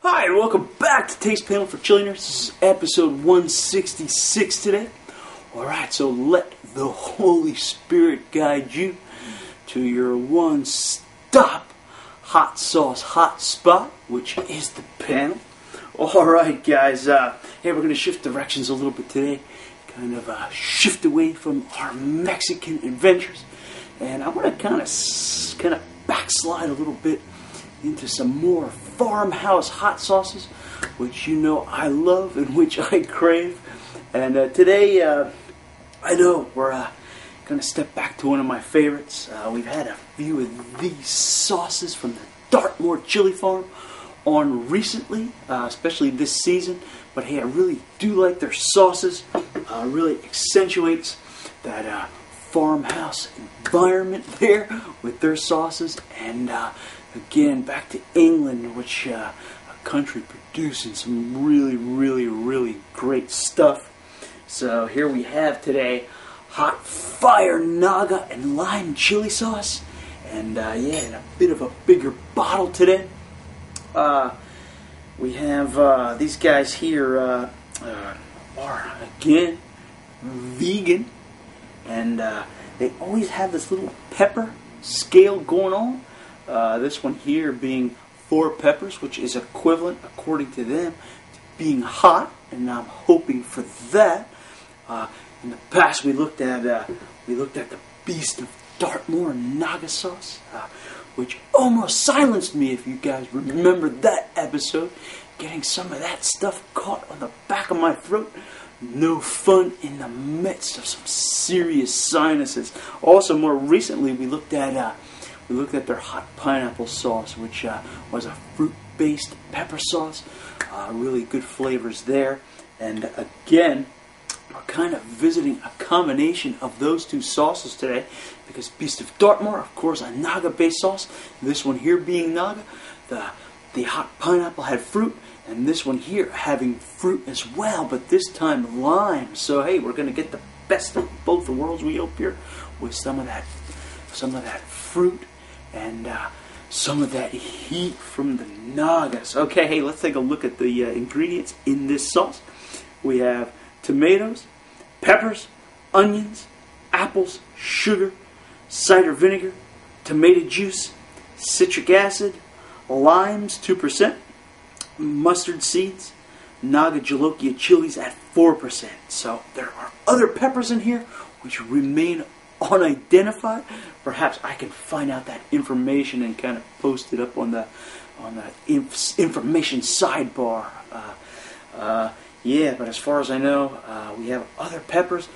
Hi, and welcome back to Taste Panel for Chillionaires. This is episode 166 today. Alright, so let the Holy Spirit guide you to your one-stop hot sauce hot spot, which is the panel. Alright, guys, hey, we're going to shift directions a little bit today. Kind of shift away from our Mexican adventures. And I want to kind of backslide a little bit into some more farmhouse hot sauces, which you know I love and which I crave. And today, I know we're going to step back to one of my favorites. We've had a few of these sauces from the Dartmoor Chili Farm on recently, especially this season. But hey, I really do like their sauces. Really accentuates that farmhouse environment there with their sauces. And again, back to England, which a country producing some really great stuff. So here we have today hot fire Naga and lime chili sauce, and yeah, in a bit of a bigger bottle today. We have these guys here are again vegan, and they always have this little pepper scale going on. This one here being 4 peppers, which is equivalent, according to them, to being hot, and I'm hoping for that. In the past, we looked at the Beast of Dartmoor Naga sauce, which almost silenced me. If you guys remember that episode, getting some of that stuff caught on the back of my throat. No fun in the midst of some serious sinuses. Also, more recently, we looked at their hot pineapple sauce, which was a fruit-based pepper sauce. Really good flavors there. And again, we're kind of visiting a combination of those two sauces today, because Beast of Dartmoor, of course, a Naga-based sauce. This one here being Naga. The hot pineapple had fruit, and this one here having fruit as well, but this time lime. So hey, we're going to get the best of both the worlds, we hope, here, with some of that fruit and some of that heat from the Nagas. Okay, hey, let's take a look at the ingredients in this sauce. We have tomatoes, peppers, onions, apples, sugar, cider vinegar, tomato juice, citric acid, limes 2%, mustard seeds, Naga Jolokia chilies at 4%. So there are other peppers in here which remain unidentified. Perhaps I can find out that information and kind of post it up on the information sidebar. Yeah, but as far as I know, we have other peppers,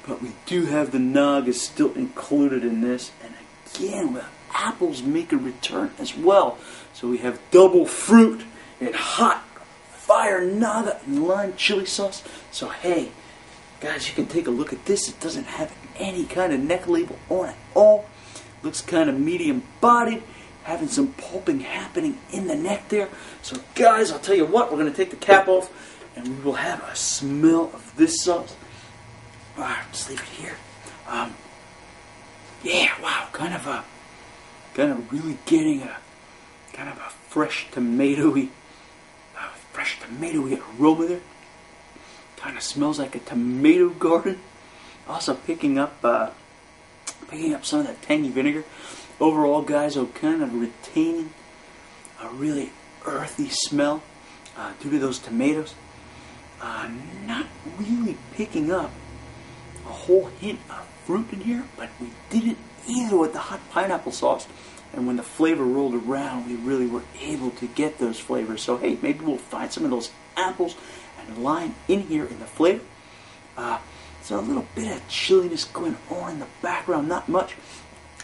but we do have the Nagas still included in this. And again, the apples make a return as well. So we have double fruit and hot fire Naga and lime chili sauce. So hey, guys, you can take a look at this. It doesn't have any kind of neck label on at all. Looks kind of medium bodied, having some pulping happening in the neck there. So guys, I'll tell you what, we're going to take the cap off and we will have a smell of this sauce. Alright, just leave it here. Yeah, wow, kind of really getting a kind of a fresh tomatoey aroma there. Kind of smells like a tomato garden. Also picking up some of that tangy vinegar. Overall, guys, I'm kind of retaining a really earthy smell due to those tomatoes. Not really picking up a whole hint of fruit in here, but we didn't either with the hot pineapple sauce. And when the flavor rolled around, we really were able to get those flavors. So hey, maybe we'll find some of those apples and lime in here in the flavor. So a little bit of chilliness going on in the background, not much.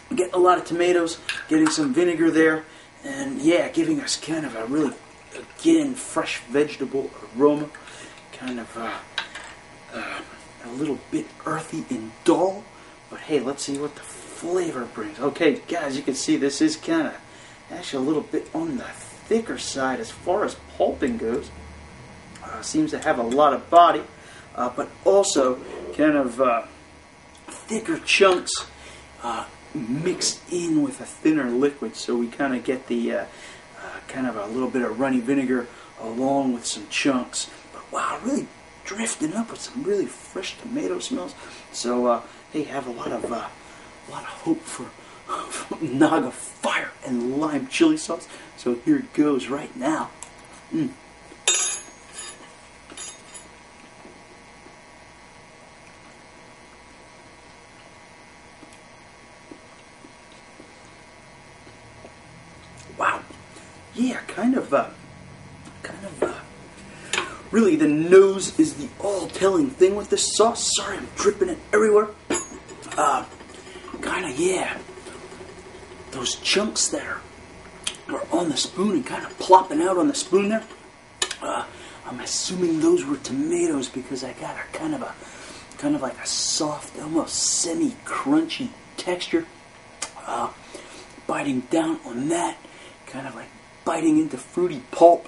Getting a lot of tomatoes, getting some vinegar there, and yeah, giving us kind of a really, again, fresh vegetable aroma. Kind of a little bit earthy and dull, but hey, let's see what the flavor brings. Okay, guys, you can see this is kind of actually a little bit on the thicker side as far as pulping goes. Seems to have a lot of body, but also kind of thicker chunks mixed in with a thinner liquid, so we kind of get the kind of a little bit of runny vinegar along with some chunks. But wow, really drifting up with some really fresh tomato smells. So hey, have a lot of hope for Naga fire and lime chili sauce. So here it goes right now. Wow, yeah, kind of. Really, the nose is the all-telling thing with this sauce. Sorry, I'm dripping it everywhere. Yeah. Those chunks that are on the spoon and kind of plopping out on the spoon there. I'm assuming those were tomatoes because I got a kind of like a soft, almost semi-crunchy texture. Biting down on that, kind of like biting into fruity pulp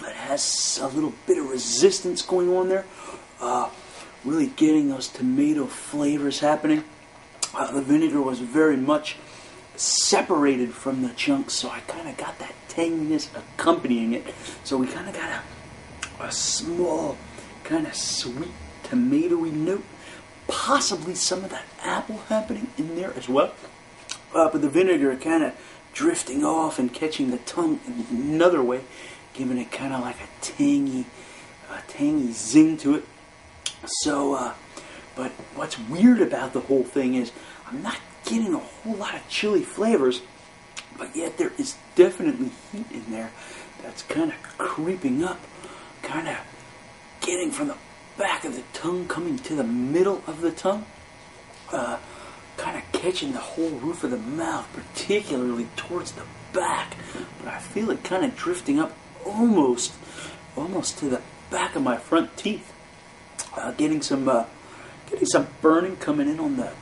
that has a little bit of resistance going on there. Really getting those tomato flavors happening. The vinegar was very much separated from the chunks, so I kind of got that tanginess accompanying it. So we kind of got a small, kind of sweet tomatoey note. Possibly some of that apple happening in there as well. But the vinegar kind of drifting off and catching the tongue in another way, giving it kind of like a tangy zing to it. So, but what's weird about the whole thing is I'm not getting a whole lot of chili flavors, but yet there is definitely heat in there that's kind of creeping up, kind of getting from the back of the tongue, coming to the middle of the tongue, kind of catching the whole roof of the mouth, particularly towards the back. But I feel it kind of drifting up almost to the back of my front teeth. Getting some burning coming in on the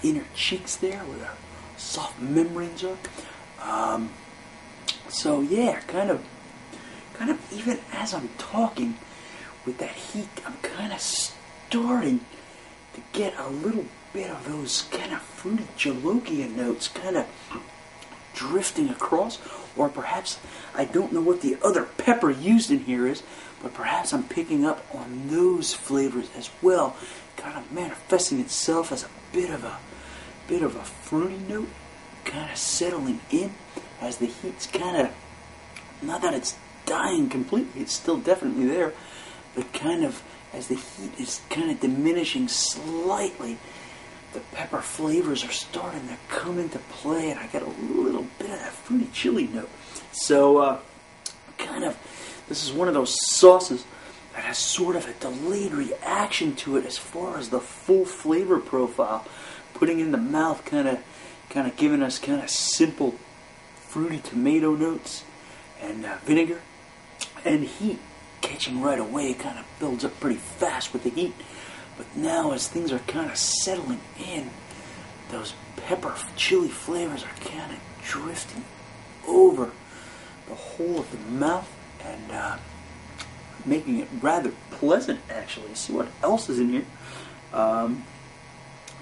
inner cheeks there, where the soft membranes are. So yeah, kind of even as I'm talking with that heat, I'm kind of starting to get a little bit of those kind of fruity jalokia notes kind of drifting across. Or perhaps, I don't know what the other pepper used in here is, but perhaps I'm picking up on those flavors as well, kind of manifesting itself as a bit of a fruity note, kind of settling in as the heat's kind of, not that it's dying completely, it's still definitely there, but kind of as the heat is kind of diminishing slightly, the pepper flavors are starting to come into play, and I get a little bit of that fruity chili note. So, this is one of those sauces that has sort of a delayed reaction to it as far as the full flavor profile. Putting in the mouth, kind of giving us kind of simple fruity tomato notes and vinegar, and heat catching right away. Kind of builds up pretty fast with the heat. But now, as things are kind of settling in, those pepper chili flavors are kind of drifting over the whole of the mouth and making it rather pleasant, actually. See what else is in here. But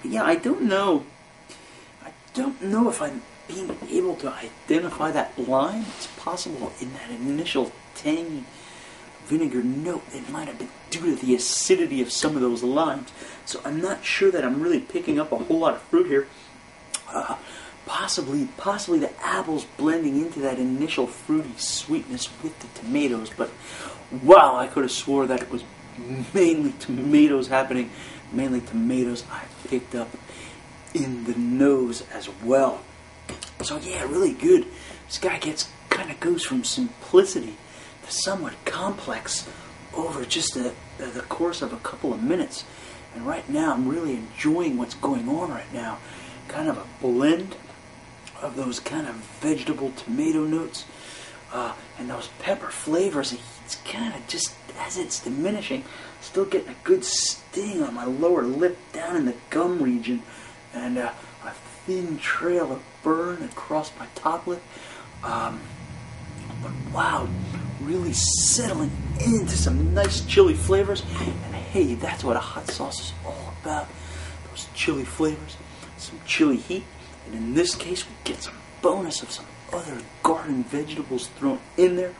yeah, I don't know if I'm being able to identify that lime. It's possible in that initial tangy vinegar note, it might have been due to the acidity of some of those limes. So I'm not sure that I'm really picking up a whole lot of fruit here. Possibly the apples blending into that initial fruity sweetness with the tomatoes. But wow, I could have swore that it was mainly tomatoes happening. Mainly tomatoes I picked up in the nose as well. So yeah, really good. This guy kind of goes from simplicity to somewhat complex over just the course of a couple of minutes. And right now I'm really enjoying what's going on right now. Kind of a blend of those kind of vegetable tomato notes and those pepper flavors. It's kind of just, as it's diminishing, still getting a good sting on my lower lip down in the gum region, and a thin trail of burn across my top lip. But wow, really settling into some nice chili flavors. And hey, that's what a hot sauce is all about. Those chili flavors, some chili heat, and in this case we get some bonus of some other garden vegetables thrown in there.